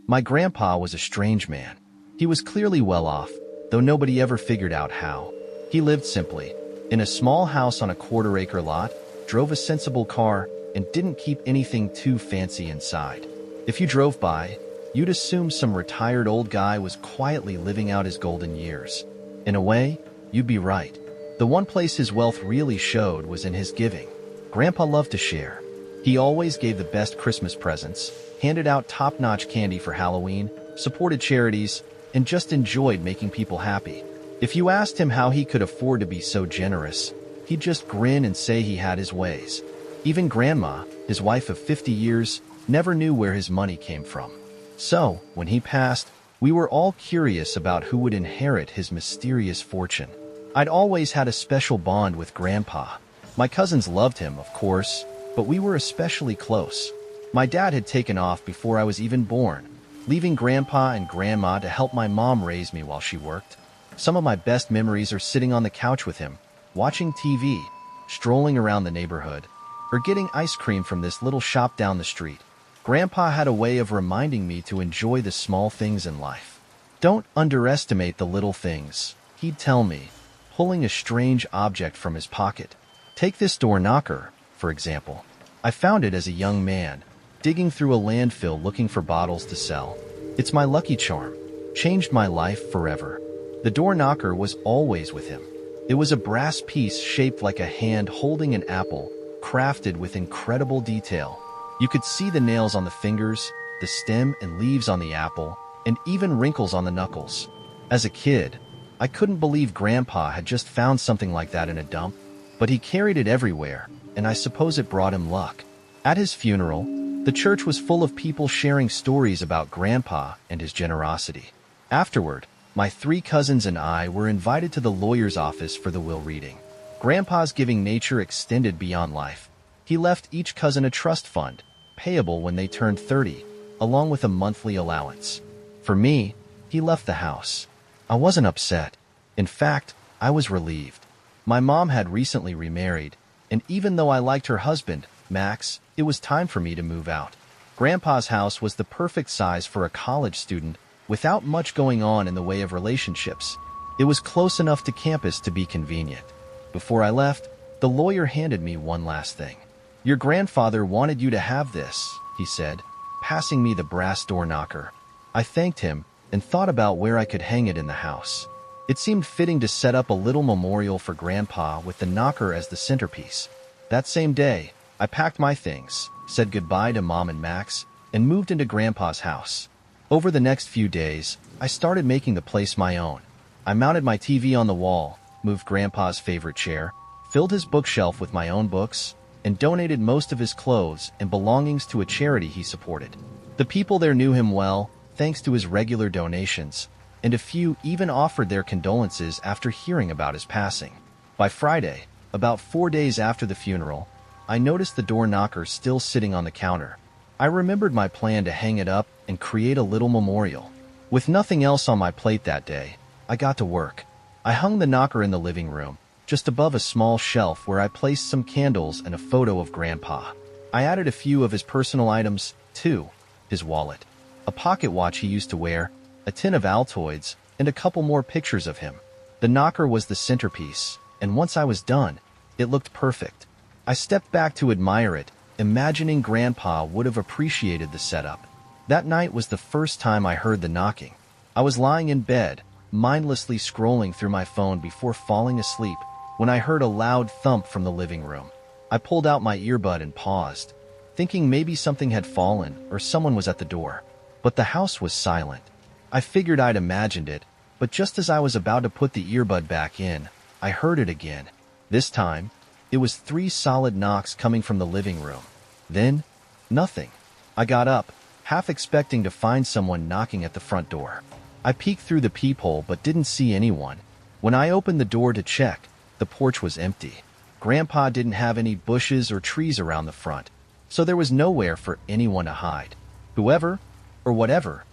My grandpa was a strange man. He was clearly well off, though nobody ever figured out how. He lived simply, in a small house on a quarter-acre lot, drove a sensible car, and didn't keep anything too fancy inside. If you drove by, you'd assume some retired old guy was quietly living out his golden years. In a way, you'd be right. The one place his wealth really showed was in his giving. Grandpa loved to share. He always gave the best Christmas presents, handed out top-notch candy for Halloween, supported charities, and just enjoyed making people happy. If you asked him how he could afford to be so generous, he'd just grin and say he had his ways. Even Grandma, his wife of 50 years, never knew where his money came from. So, when he passed, we were all curious about who would inherit his mysterious fortune. I'd always had a special bond with Grandpa. My cousins loved him, of course, but we were especially close. My dad had taken off before I was even born, leaving Grandpa and Grandma to help my mom raise me while she worked. Some of my best memories are sitting on the couch with him, watching TV, strolling around the neighborhood, or getting ice cream from this little shop down the street. Grandpa had a way of reminding me to enjoy the small things in life. Don't underestimate the little things, he'd tell me, pulling a strange object from his pocket. Take this door knocker, for example. I found it as a young man, digging through a landfill looking for bottles to sell. It's my lucky charm. Changed my life forever. The door knocker was always with him. It was a brass piece shaped like a hand holding an apple, crafted with incredible detail. You could see the nails on the fingers, the stem and leaves on the apple, and even wrinkles on the knuckles. As a kid, I couldn't believe Grandpa had just found something like that in a dump, but he carried it everywhere, and I suppose it brought him luck. At his funeral, the church was full of people sharing stories about Grandpa and his generosity. Afterward, my 3 cousins and I were invited to the lawyer's office for the will reading. Grandpa's giving nature extended beyond life. He left each cousin a trust fund, payable when they turned 30, along with a monthly allowance. For me, he left the house. I wasn't upset. In fact, I was relieved. My mom had recently remarried, and even though I liked her husband, Max, it was time for me to move out. Grandpa's house was the perfect size for a college student without much going on in the way of relationships. It was close enough to campus to be convenient. Before I left, the lawyer handed me one last thing. "Your grandfather wanted you to have this," he said, passing me the brass door knocker. I thanked him and thought about where I could hang it in the house. It seemed fitting to set up a little memorial for Grandpa with the knocker as the centerpiece. That same day, I packed my things, said goodbye to Mom and Max, and moved into Grandpa's house. Over the next few days, I started making the place my own. I mounted my TV on the wall, moved Grandpa's favorite chair, filled his bookshelf with my own books, and donated most of his clothes and belongings to a charity he supported. The people there knew him well, thanks to his regular donations, and a few even offered their condolences after hearing about his passing. By Friday, about 4 days after the funeral, I noticed the door knocker still sitting on the counter. I remembered my plan to hang it up and create a little memorial. With nothing else on my plate that day, I got to work. I hung the knocker in the living room, just above a small shelf where I placed some candles and a photo of Grandpa. I added a few of his personal items, too: his wallet, a pocket watch he used to wear, a tin of Altoids, and a couple more pictures of him. The knocker was the centerpiece, and once I was done, it looked perfect. I stepped back to admire it, imagining Grandpa would have appreciated the setup. That night was the first time I heard the knocking. I was lying in bed, mindlessly scrolling through my phone before falling asleep, when I heard a loud thump from the living room. I pulled out my earbud and paused, thinking maybe something had fallen or someone was at the door. But the house was silent. I figured I'd imagined it, but just as I was about to put the earbud back in, I heard it again. This time, it was 3 solid knocks coming from the living room. Then, nothing. I got up, half expecting to find someone knocking at the front door. I peeked through the peephole but didn't see anyone. When I opened the door to check, the porch was empty. Grandpa didn't have any bushes or trees around the front, so there was nowhere for anyone to hide. Whoever, or whatever,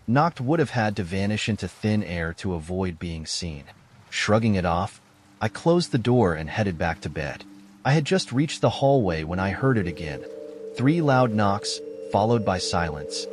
knocked would have had to vanish into thin air to avoid being seen. Shrugging it off, I closed the door and headed back to bed. I had just reached the hallway when I heard it again. 3 loud knocks, followed by silence.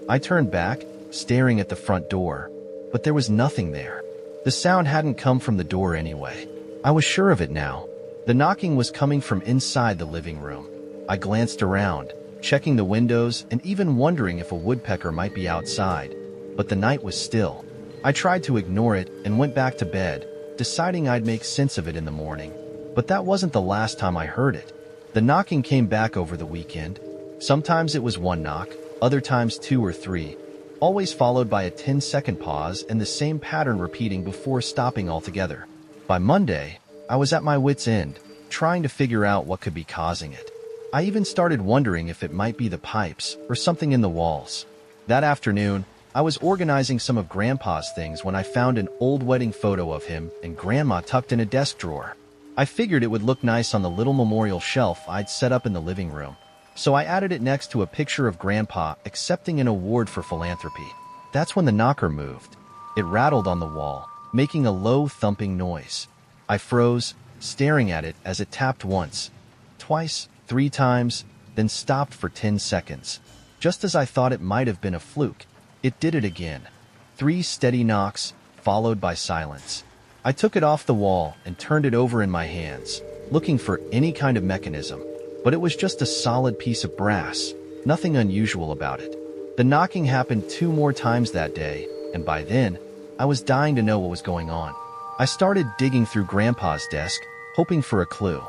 I turned back, staring at the front door, but there was nothing there. The sound hadn't come from the door anyway. I was sure of it now. The knocking was coming from inside the living room. I glanced around, checking the windows and even wondering if a woodpecker might be outside, but the night was still. I tried to ignore it and went back to bed, deciding I'd make sense of it in the morning. But that wasn't the last time I heard it. The knocking came back over the weekend. Sometimes it was one knock, other times 2 or 3, always followed by a 10-second pause and the same pattern repeating before stopping altogether. By Monday, I was at my wit's end, trying to figure out what could be causing it. I even started wondering if it might be the pipes or something in the walls. That afternoon, I was organizing some of Grandpa's things when I found an old wedding photo of him and Grandma tucked in a desk drawer. I figured it would look nice on the little memorial shelf I'd set up in the living room, so I added it next to a picture of Grandpa accepting an award for philanthropy. That's when the knocker moved. It rattled on the wall, making a low thumping noise. I froze, staring at it as it tapped once, twice, 3 times, then stopped for 10 seconds. Just as I thought it might have been a fluke, it did it again. 3 steady knocks, followed by silence. I took it off the wall and turned it over in my hands, looking for any kind of mechanism, but it was just a solid piece of brass, nothing unusual about it. The knocking happened 2 more times that day, and by then, I was dying to know what was going on. I started digging through Grandpa's desk, hoping for a clue.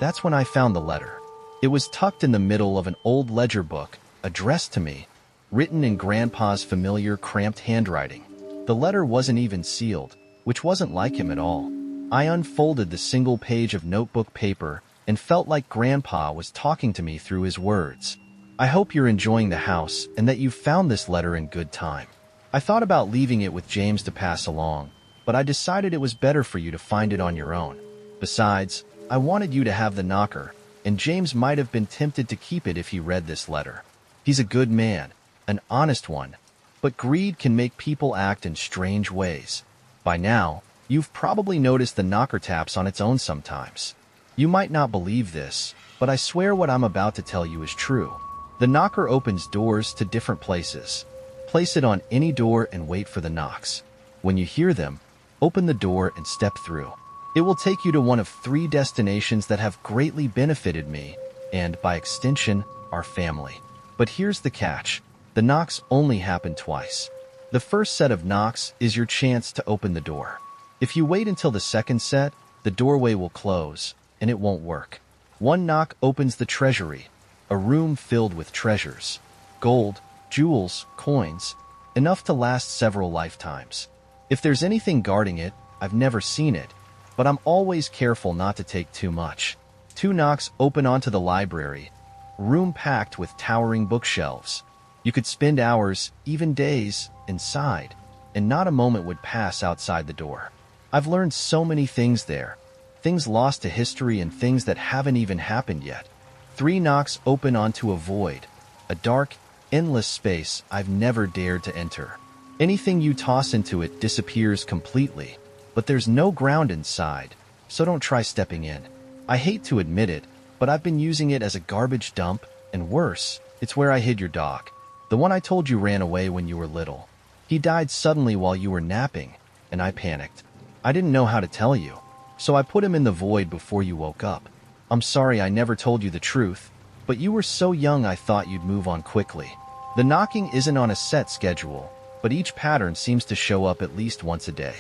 That's when I found the letter. It was tucked in the middle of an old ledger book, addressed to me, written in Grandpa's familiar cramped handwriting. The letter wasn't even sealed, which wasn't like him at all. I unfolded the single page of notebook paper and felt like Grandpa was talking to me through his words. I hope you're enjoying the house and that you found this letter in good time. I thought about leaving it with James to pass along, but I decided it was better for you to find it on your own. Besides, I wanted you to have the knocker, and James might have been tempted to keep it if he read this letter. He's a good man, an honest one, but greed can make people act in strange ways. By now, you've probably noticed the knocker taps on its own sometimes. You might not believe this, but I swear what I'm about to tell you is true. The knocker opens doors to different places. Place it on any door and wait for the knocks. When you hear them, open the door and step through. It will take you to one of 3 destinations that have greatly benefited me, and, by extension, our family. But here's the catch. The knocks only happen twice. The first set of knocks is your chance to open the door. If you wait until the second set, the doorway will close, and it won't work. 1 knock opens the treasury, a room filled with treasures. Gold, jewels, coins, enough to last several lifetimes. If there's anything guarding it, I've never seen it, but I'm always careful not to take too much. 2 knocks open onto the library, a room packed with towering bookshelves. You could spend hours, even days, inside, and not a moment would pass outside the door. I've learned so many things there, things lost to history and things that haven't even happened yet. 3 knocks open onto a void, a dark, endless space I've never dared to enter. Anything you toss into it disappears completely, but there's no ground inside, so don't try stepping in. I hate to admit it, but I've been using it as a garbage dump, and worse, it's where I hid your dog. The one I told you ran away when you were little. He died suddenly while you were napping, and I panicked. I didn't know how to tell you, so I put him in the void before you woke up. I'm sorry I never told you the truth, but you were so young I thought you'd move on quickly. The knocking isn't on a set schedule, but each pattern seems to show up at least once a day.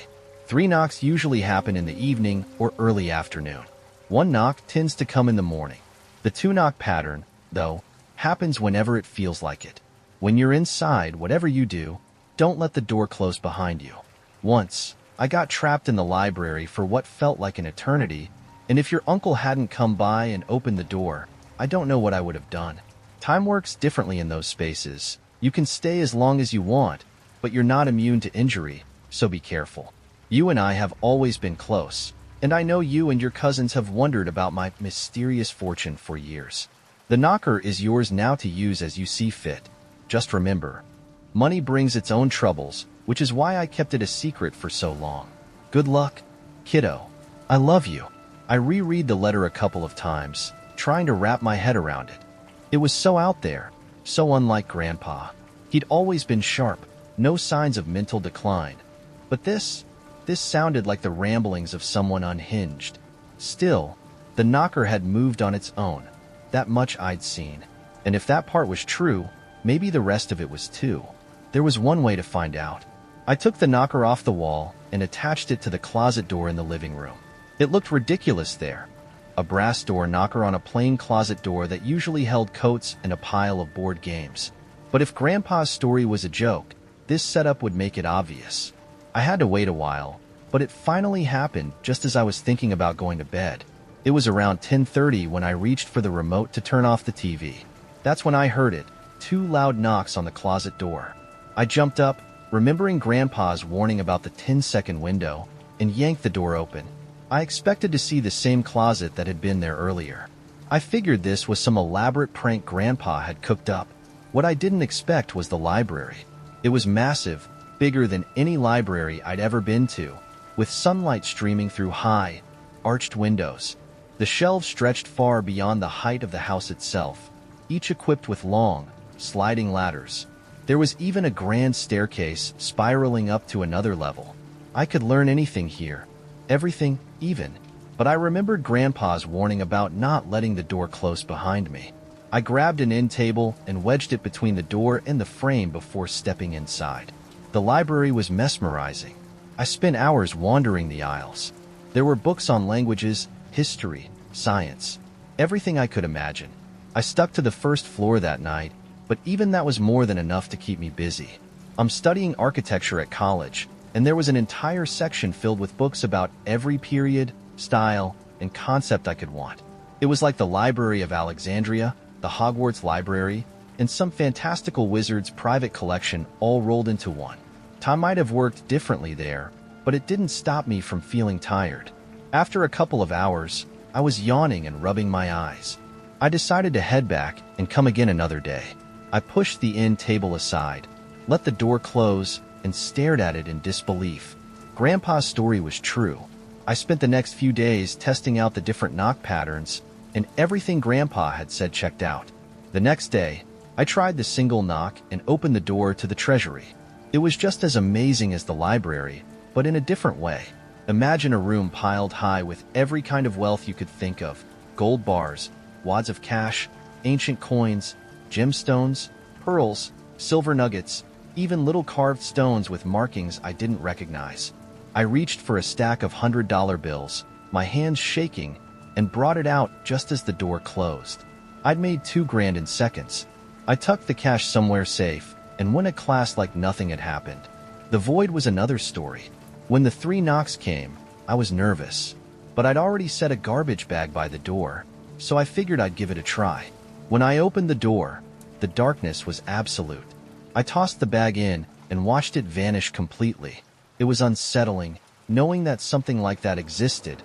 3 knocks usually happen in the evening or early afternoon. 1 knock tends to come in the morning. The 2-knock pattern, though, happens whenever it feels like it. When you're inside, whatever you do, don't let the door close behind you. Once, I got trapped in the library for what felt like an eternity, and if your uncle hadn't come by and opened the door, I don't know what I would have done. Time works differently in those spaces. You can stay as long as you want, but you're not immune to injury, so be careful. You and I have always been close, and I know you and your cousins have wondered about my mysterious fortune for years. The knocker is yours now to use as you see fit. Just remember, money brings its own troubles, which is why I kept it a secret for so long. Good luck, kiddo. I love you. I reread the letter a couple of times, trying to wrap my head around it. It was so out there, so unlike Grandpa. He'd always been sharp, No signs of mental decline. But this sounded like the ramblings of someone unhinged. Still, the knocker had moved on its own. That much I'd seen. And if that part was true, maybe the rest of it was too. There was one way to find out. I took the knocker off the wall and attached it to the closet door in the living room. It looked ridiculous there. A brass door knocker on a plain closet door that usually held coats and a pile of board games. But if Grandpa's story was a joke, this setup would make it obvious. I had to wait a while, but it finally happened just as I was thinking about going to bed. It was around 10:30 when I reached for the remote to turn off the TV. That's when I heard it, 2 loud knocks on the closet door. I jumped up, remembering Grandpa's warning about the 10-second window, and yanked the door open. I expected to see the same closet that had been there earlier. I figured this was some elaborate prank Grandpa had cooked up. What I didn't expect was the library. It was massive, bigger than any library I'd ever been to, with sunlight streaming through high, arched windows. The shelves stretched far beyond the height of the house itself, each equipped with long, sliding ladders. There was even a grand staircase spiraling up to another level. I could learn anything here. Everything, even. But I remembered Grandpa's warning about not letting the door close behind me. I grabbed an end table and wedged it between the door and the frame before stepping inside. The library was mesmerizing. I spent hours wandering the aisles. There were books on languages, history, science, everything I could imagine. I stuck to the first floor that night, but even that was more than enough to keep me busy. I'm studying architecture at college, and there was an entire section filled with books about every period, style, and concept I could want. It was like the Library of Alexandria, the Hogwarts Library, and some fantastical wizard's private collection all rolled into one. Time might have worked differently there, but it didn't stop me from feeling tired. After a couple of hours, I was yawning and rubbing my eyes. I decided to head back and come again another day. I pushed the end table aside, let the door close, and stared at it in disbelief. Grandpa's story was true. I spent the next few days testing out the different knock patterns, and everything Grandpa had said checked out. The next day, I tried the single knock and opened the door to the treasury. It was just as amazing as the library, but in a different way. Imagine a room piled high with every kind of wealth you could think of: gold bars, wads of cash, ancient coins, gemstones, pearls, silver nuggets, even little carved stones with markings I didn't recognize. I reached for a stack of $100 bills, my hands shaking, and brought it out just as the door closed. I'd made $2,000 in seconds. I tucked the cash somewhere safe and went to class like nothing had happened. The void was another story. When the 3 knocks came, I was nervous, but I'd already set a garbage bag by the door, so I figured I'd give it a try. When I opened the door, the darkness was absolute. I tossed the bag in and watched it vanish completely. It was unsettling, knowing that something like that existed,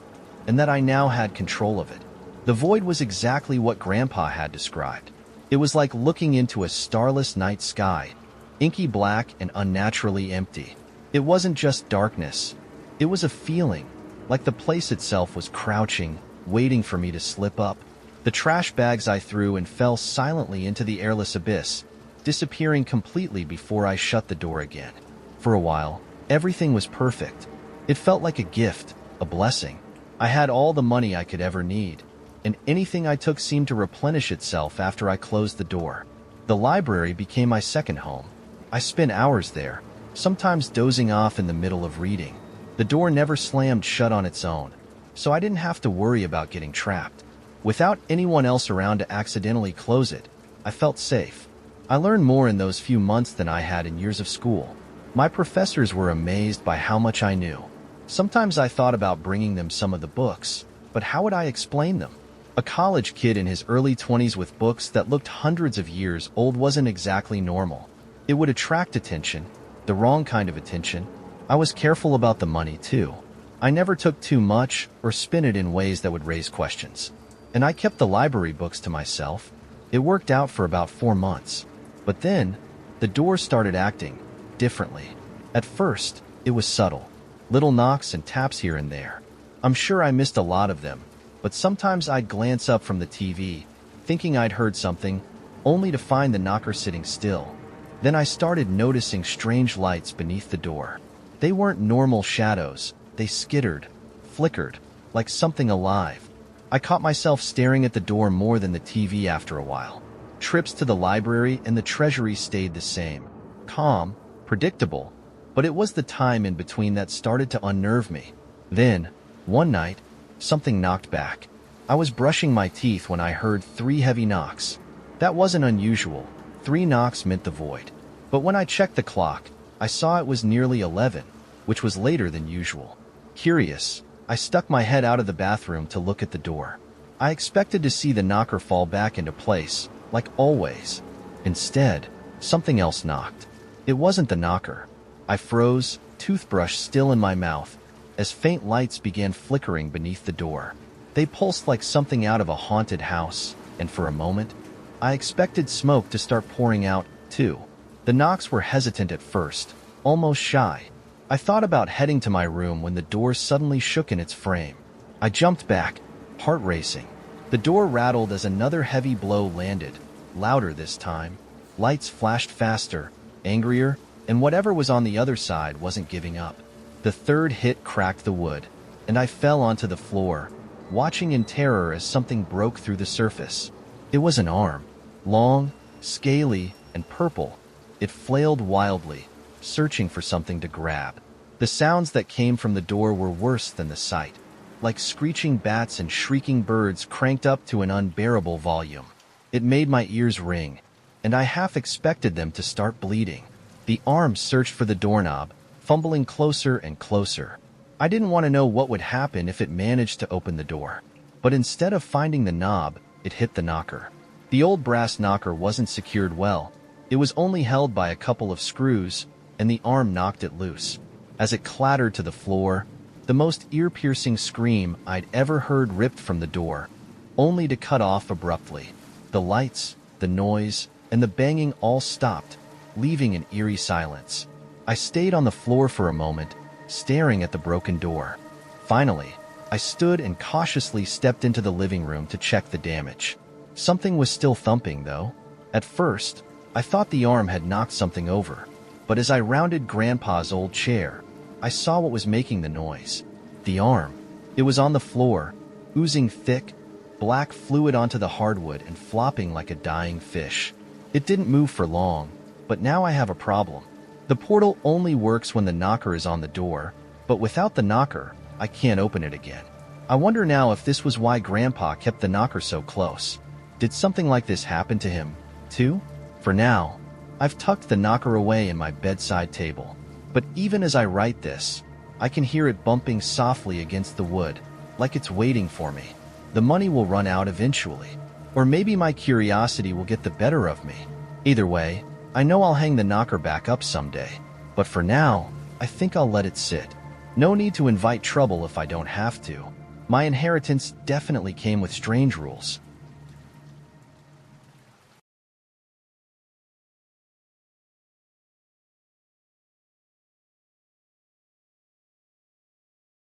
and that I now had control of it. The void was exactly what Grandpa had described. It was like looking into a starless night sky, inky black and unnaturally empty. It wasn't just darkness. It was a feeling, like the place itself was crouching, waiting for me to slip up. The trash bags I threw and fell silently into the airless abyss, disappearing completely before I shut the door again. For a while, everything was perfect. It felt like a gift, a blessing. I had all the money I could ever need, and anything I took seemed to replenish itself after I closed the door. The library became my second home. I spent hours there, sometimes dozing off in the middle of reading. The door never slammed shut on its own, so I didn't have to worry about getting trapped. Without anyone else around to accidentally close it, I felt safe. I learned more in those few months than I had in years of school. My professors were amazed by how much I knew. Sometimes I thought about bringing them some of the books, but how would I explain them? A college kid in his early 20s with books that looked hundreds of years old wasn't exactly normal. It would attract attention, the wrong kind of attention. I was careful about the money too. I never took too much or spent it in ways that would raise questions. And I kept the library books to myself. It worked out for about 4 months. But then, the door started acting differently. At first, it was subtle. Little knocks and taps here and there. I'm sure I missed a lot of them, but sometimes I'd glance up from the TV, thinking I'd heard something, only to find the knocker sitting still. Then I started noticing strange lights beneath the door. They weren't normal shadows. They skittered, flickered, like something alive. I caught myself staring at the door more than the TV after a while. Trips to the library and the treasury stayed the same. Calm, predictable, but it was the time in between that started to unnerve me. Then, one night, something knocked back. I was brushing my teeth when I heard 3 heavy knocks. That wasn't unusual. 3 knocks meant the void. But when I checked the clock, I saw it was nearly 11, which was later than usual. Curious, I stuck my head out of the bathroom to look at the door. I expected to see the knocker fall back into place, like always. Instead, something else knocked. It wasn't the knocker. I froze, toothbrush still in my mouth, as faint lights began flickering beneath the door. They pulsed like something out of a haunted house, and for a moment, I expected smoke to start pouring out, too. The knocks were hesitant at first, almost shy. I thought about heading to my room when the door suddenly shook in its frame. I jumped back, heart racing. The door rattled as another heavy blow landed, louder this time. Lights flashed faster, angrier, and whatever was on the other side wasn't giving up. The third hit cracked the wood, and I fell onto the floor, watching in terror as something broke through the surface. It was an arm, long, scaly, and purple. It flailed wildly, searching for something to grab. The sounds that came from the door were worse than the sight, like screeching bats and shrieking birds cranked up to an unbearable volume. It made my ears ring, and I half expected them to start bleeding. The arm searched for the doorknob, fumbling closer and closer. I didn't want to know what would happen if it managed to open the door. But instead of finding the knob, it hit the knocker. The old brass knocker wasn't secured well. It was only held by a couple of screws, and the arm knocked it loose. As it clattered to the floor, the most ear-piercing scream I'd ever heard ripped from the door, only to cut off abruptly. The lights, the noise, and the banging all stopped, leaving an eerie silence. I stayed on the floor for a moment, staring at the broken door. Finally, I stood and cautiously stepped into the living room to check the damage. Something was still thumping, though. At first, I thought the arm had knocked something over, but as I rounded Grandpa's old chair, I saw what was making the noise. The arm. It was on the floor, oozing thick, black fluid onto the hardwood and flopping like a dying fish. It didn't move for long, but now I have a problem. The portal only works when the knocker is on the door, but without the knocker, I can't open it again. I wonder now if this was why Grandpa kept the knocker so close. Did something like this happen to him, too? For now, I've tucked the knocker away in my bedside table. But even as I write this, I can hear it bumping softly against the wood, like it's waiting for me. The money will run out eventually. Or maybe my curiosity will get the better of me. Either way, I know I'll hang the knocker back up someday. But for now, I think I'll let it sit. No need to invite trouble if I don't have to. My inheritance definitely came with strange rules.